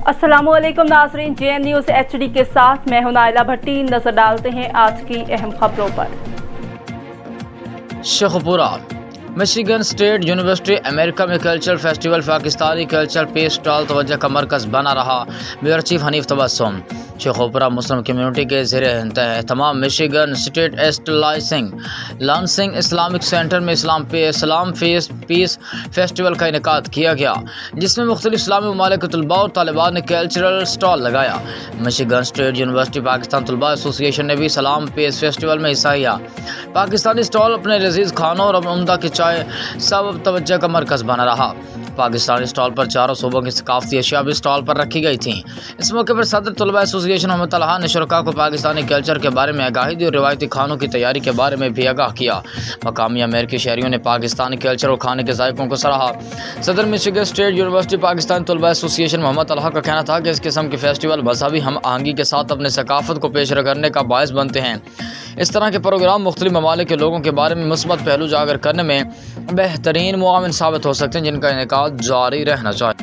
अस्सलामुअलैकुम नाज़रीन, JN news HD के साथ मैं हूं नाइला भट्टी। नजर डालते हैं आज की अहम खबरों पर। Sheikhupura Michigan State University America में cultural festival Pakistani culture peace stall तवज्जो का मरकज़ बना रहा। Bureau chief Hanif Tabassum Sheikhupura Muslim community के ज़ेर तमाम मिशिगन स्टेट एस्टलाइजिंग लांसिंग इस्लामिक सेंटर में इस्लाम पीस फेस्टिवल का इनेकाद किया गया, जिसमें मुख्तलिफ इस्लामी ममालिक के तलबा और तालिबान ने कल्चरल स्टॉल लगाया। मिशिगन स्टेट यूनिवर्सिटी पाकिस्तान तलबा एसोसिएशन ने भी सलाम पीस फेस्टिवल में हिस्सा लिया। पाकिस्तानी स्टॉल अपने लजीज खानों और उम्दा की चाय सब तवज्जो का मरकज़ बना रहा। पाकिस्तानी स्टॉल पर चारों सूबों की सकाफती अशिया भी स्टॉल पर रखी गई थीं। इस मौके पर सदर तलबा एसोसिएशन मोहम्मद तलहा ने शुरका को पाकिस्तानी कल्चर के बारे में आगाही दी और रिवायती खानों की तैयारी के बारे में भी आगाह किया। मकामी अमेरिकी शहरियों ने पाकिस्तानी कल्चर और खाने के जायकों को सराहा। सदर मिशिगन स्टेट यूनिवर्सिटी पाकिस्तानी तलबा एसोसिएशन मोहम्मद तलहा का कहना था कि इस किस्म के फेस्टिवल मजहबी हम आहंगी के साथ अपने सकाफत को पेश करने का बायस बनते हैं। इस तरह के प्रोग्राम मुख्तलिफ ममालिक के लोगों के बारे में मुस्बत पहलू उजागर करने में बेहतरीन मुआविन साबित हो सकते हैं, जिनका इनेकाद जारी रहना चाहिए।